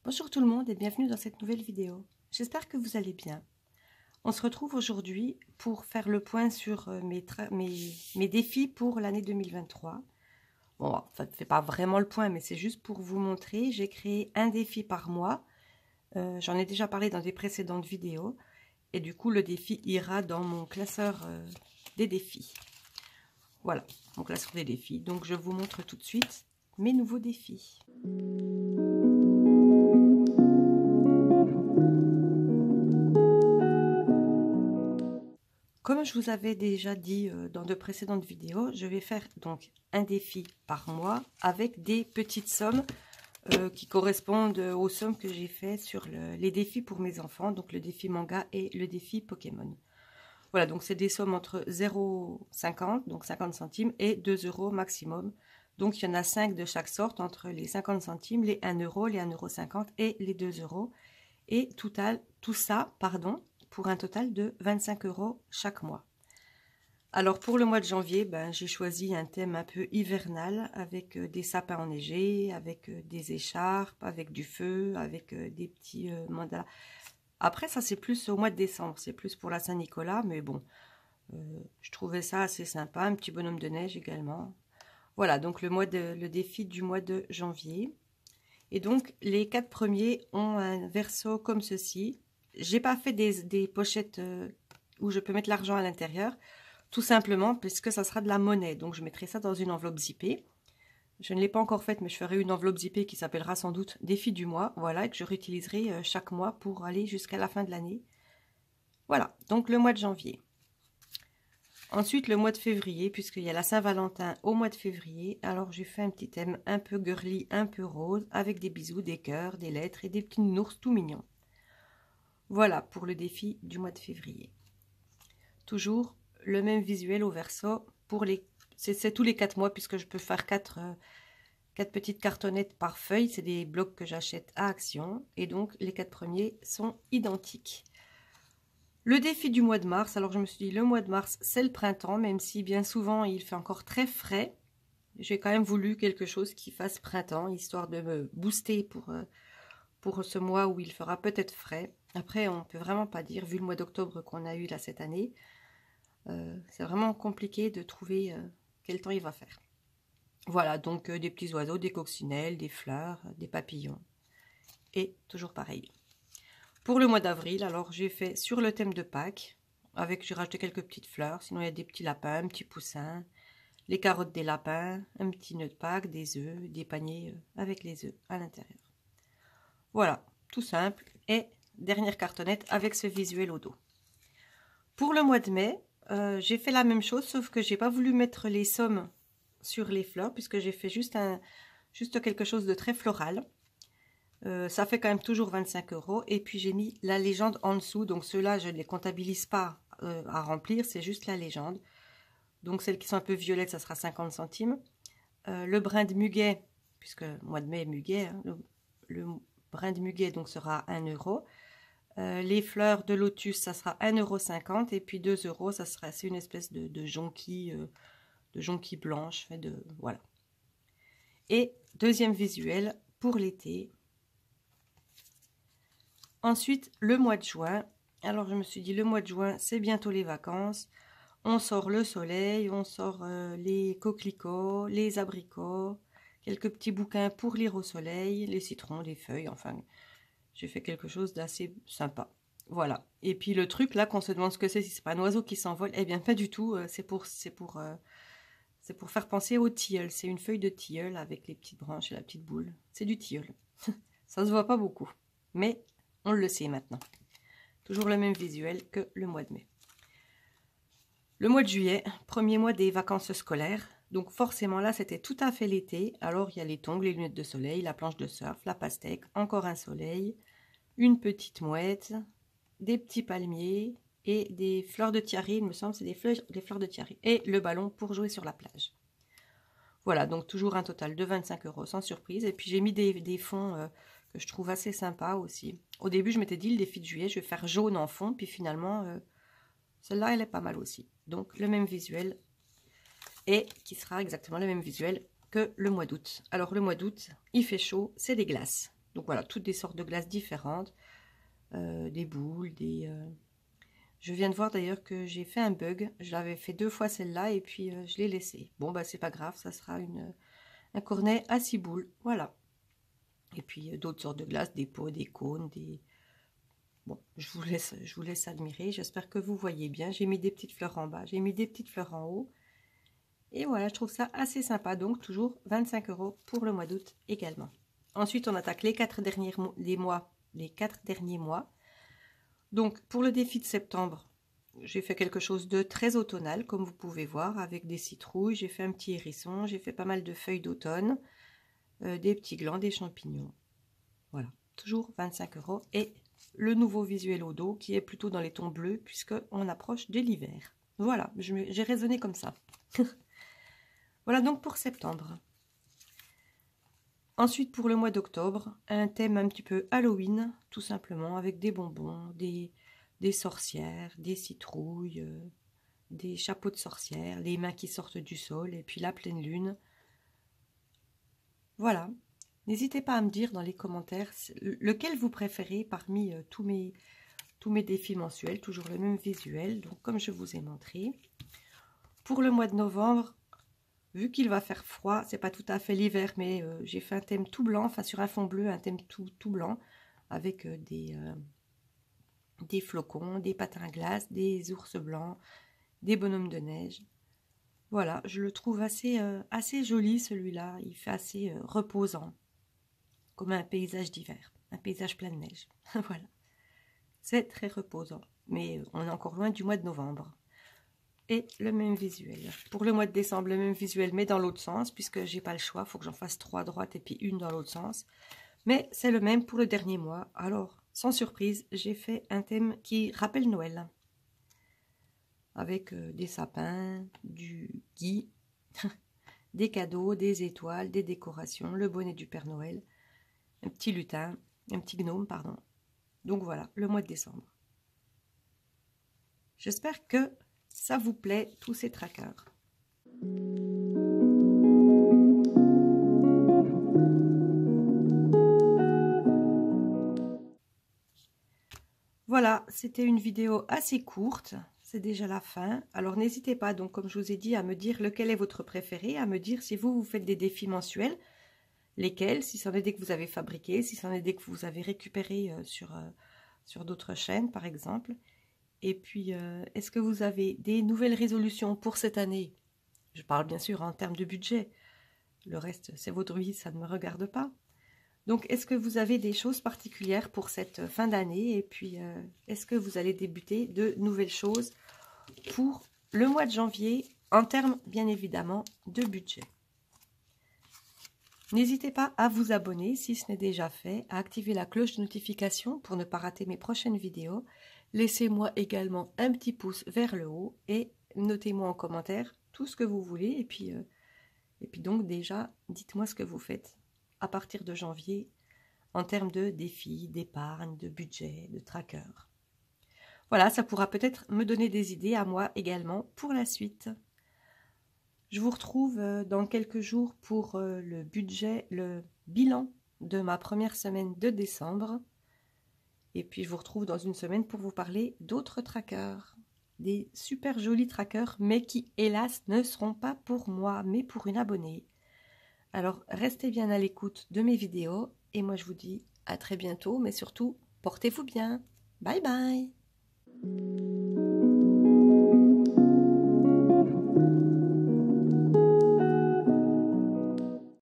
Bonjour tout le monde et bienvenue dans cette nouvelle vidéo. J'espère que vous allez bien. On se retrouve aujourd'hui pour faire le point sur mes défis pour l'année 2023. Bon, ça ne fait pas vraiment le point, mais c'est juste pour vous montrer. J'ai créé un défi par mois. J'en ai déjà parlé dans des précédentes vidéos. Et du coup, le défi ira dans mon classeur des défis. Voilà, mon classeur des défis. Donc, je vous montre tout de suite mes nouveaux défis. Comme je vous avais déjà dit dans de précédentes vidéos, je vais faire donc un défi par mois avec des petites sommes qui correspondent aux sommes que j'ai fait sur les défis pour mes enfants, donc le défi manga et le défi Pokémon. Voilà, donc c'est des sommes entre 0,50, donc 50 centimes, et 2 € maximum. Donc il y en a 5 de chaque sorte, entre les 50 centimes, les 1 €, les 1,50 € et les 2 €. Et tout ça, pour un total de 25 € chaque mois. Alors pour le mois de janvier, j'ai choisi un thème un peu hivernal avec des sapins enneigés, avec des écharpes, avec du feu, avec des petits mandalas. Après ça c'est plus au mois de décembre, c'est plus pour la Saint-Nicolas, mais bon, je trouvais ça assez sympa, un petit bonhomme de neige également. Voilà, donc le défi du mois de janvier. Et donc, les 4 premiers ont un verso comme ceci. J'ai pas fait des pochettes où je peux mettre l'argent à l'intérieur, tout simplement puisque ça sera de la monnaie. Donc, je mettrai ça dans une enveloppe zippée. Je ne l'ai pas encore faite, mais je ferai une enveloppe zippée qui s'appellera sans doute défi du mois. Voilà, et que je réutiliserai chaque mois pour aller jusqu'à la fin de l'année. Voilà, donc le mois de janvier. Ensuite, le mois de février, puisqu'il y a la Saint-Valentin au mois de février, alors j'ai fait un petit thème un peu girly, un peu rose, avec des bisous, des cœurs, des lettres et des petits nounours tout mignons. Voilà pour le défi du mois de février. Toujours le même visuel au verso, c'est tous les 4 mois, puisque je peux faire 4 petites cartonnettes par feuille, c'est des blocs que j'achète à Action, et donc les 4 premiers sont identiques. Le défi du mois de mars, alors je me suis dit le mois de mars c'est le printemps, même si bien souvent il fait encore très frais. J'ai quand même voulu quelque chose qui fasse printemps, histoire de me booster pour ce mois où il fera peut-être frais. Après on ne peut vraiment pas dire, vu le mois d'octobre qu'on a eu là cette année, c'est vraiment compliqué de trouver quel temps il va faire. Voilà, donc des petits oiseaux, des coccinelles, des fleurs, des papillons, et toujours pareil. Pour le mois d'avril, alors j'ai fait sur le thème de Pâques, j'ai rajouté quelques petites fleurs, sinon il y a des petits lapins, un petit poussin, les carottes des lapins, un petit nœud de Pâques, des œufs, des paniers avec les œufs à l'intérieur. Voilà, tout simple, et dernière cartonnette avec ce visuel au dos. Pour le mois de mai, j'ai fait la même chose, sauf que j'ai pas voulu mettre les sommes sur les fleurs, puisque j'ai fait juste quelque chose de très floral. Ça fait quand même toujours 25 €. Et puis j'ai mis la légende en dessous. Donc ceux-là, je ne les comptabilise pas à remplir. C'est juste la légende. Donc celles qui sont un peu violettes, ça sera 50 centimes. Le brin de muguet, puisque mois de mai, muguet, hein, le brin de muguet donc sera 1 €. Les fleurs de lotus, ça sera 1,50 €. Et puis 2 €, c'est une espèce de jonquille blanche. Voilà. Et deuxième visuel pour l'été. Ensuite, le mois de juin. Alors, je me suis dit, le mois de juin, c'est bientôt les vacances. On sort le soleil, on sort les coquelicots, les abricots, quelques petits bouquins pour lire au soleil, les citrons, les feuilles, enfin, j'ai fait quelque chose d'assez sympa. Voilà. Et puis, le truc, là, qu'on se demande ce que c'est, si c'est pas un oiseau qui s'envole, eh bien, pas du tout. C'est pour faire penser au tilleul. C'est une feuille de tilleul avec les petites branches et la petite boule. C'est du tilleul. Ça se voit pas beaucoup, mais on le sait maintenant. Toujours le même visuel que le mois de mai. Le mois de juillet, premier mois des vacances scolaires. Donc forcément là, c'était tout à fait l'été. Alors il y a les tongs, les lunettes de soleil, la planche de surf, la pastèque, encore un soleil, une petite mouette, des petits palmiers et des fleurs de tiare, il me semble, c'est des fleurs de tiare. Et le ballon pour jouer sur la plage. Voilà, donc toujours un total de 25 € sans surprise. Et puis j'ai mis des fonds que je trouve assez sympa aussi. Au début, je m'étais dit, le défi de juillet, je vais faire jaune en fond. Puis finalement, celle-là, elle est pas mal aussi. Donc, le même visuel. Et qui sera exactement le même visuel que le mois d'août. Alors, le mois d'août, il fait chaud, c'est des glaces. Donc voilà, toutes des sortes de glaces différentes, des boules, Je viens de voir d'ailleurs que j'ai fait un bug. Je l'avais fait 2 fois celle-là et puis je l'ai laissée. Bon, bah c'est pas grave, ça sera un cornet à 6 boules. Voilà. Et puis d'autres sortes de glaces, des pots, des cônes, des... Bon, je vous laisse admirer. J'espère que vous voyez bien. J'ai mis des petites fleurs en bas, j'ai mis des petites fleurs en haut. Et voilà, je trouve ça assez sympa. Donc toujours 25 € pour le mois d'août également. Ensuite, on attaque les 4 derniers mois. Donc pour le défi de septembre, j'ai fait quelque chose de très automnal, comme vous pouvez voir, avec des citrouilles. J'ai fait un petit hérisson, j'ai fait pas mal de feuilles d'automne, des petits glands, des champignons. Voilà, toujours 25 € et le nouveau visuel au dos qui est plutôt dans les tons bleus puisqu'on approche de l'hiver. Voilà, j'ai raisonné comme ça. Voilà donc pour septembre. Ensuite pour le mois d'octobre, un thème un petit peu Halloween, tout simplement, avec des bonbons, des sorcières, des citrouilles, des chapeaux de sorcières, les mains qui sortent du sol et puis la pleine lune. Voilà. N'hésitez pas à me dire dans les commentaires lequel vous préférez parmi tous mes défis mensuels, toujours le même visuel, donc comme je vous ai montré. Pour le mois de novembre, vu qu'il va faire froid, c'est pas tout à fait l'hiver, mais j'ai fait un thème tout blanc, enfin sur un fond bleu, un thème tout blanc, avec des flocons, des patins à glace, des ours blancs, des bonhommes de neige. Voilà, je le trouve assez joli celui-là, il fait assez reposant, comme un paysage d'hiver, un paysage plein de neige. Voilà, c'est très reposant, mais on est encore loin du mois de novembre. Et le même visuel. Pour le mois de décembre, le même visuel, mais dans l'autre sens, puisque j'ai pas le choix, il faut que j'en fasse 3 à droite et puis une dans l'autre sens. Mais c'est le même pour le dernier mois. Alors, sans surprise, j'ai fait un thème qui rappelle Noël. Avec des sapins, du gui, des cadeaux, des étoiles, des décorations, le bonnet du Père Noël, un petit lutin, un petit gnome, pardon. Donc voilà, le mois de décembre. J'espère que ça vous plaît, tous ces trackers. Voilà, c'était une vidéo assez courte, c'est déjà la fin. Alors n'hésitez pas, donc comme je vous ai dit, à me dire lequel est votre préféré, à me dire si vous faites des défis mensuels, lesquels, si c'en est des que vous avez fabriqués, si c'en est des que vous avez récupérés sur d'autres chaînes par exemple. Et puis, est-ce que vous avez des nouvelles résolutions pour cette année? Je parle bien sûr en termes de budget. Le reste, c'est votre vie, ça ne me regarde pas. Donc, est-ce que vous avez des choses particulières pour cette fin d'année? Et puis, est-ce que vous allez débuter de nouvelles choses pour le mois de janvier, en termes, bien évidemment, de budget? N'hésitez pas à vous abonner si ce n'est déjà fait, à activer la cloche de notification pour ne pas rater mes prochaines vidéos. Laissez-moi également un petit pouce vers le haut et notez-moi en commentaire tout ce que vous voulez. Et puis donc déjà, dites-moi ce que vous faites à partir de janvier en termes de défis, d'épargne, de budget, de tracker. Voilà, ça pourra peut-être me donner des idées à moi également pour la suite. Je vous retrouve dans quelques jours pour le bilan de ma première semaine de décembre. Et puis je vous retrouve dans une semaine pour vous parler d'autres trackers. Des super jolis trackers, mais qui hélas ne seront pas pour moi, mais pour une abonnée. Alors restez bien à l'écoute de mes vidéos. Et moi je vous dis à très bientôt, mais surtout portez-vous bien. Bye bye.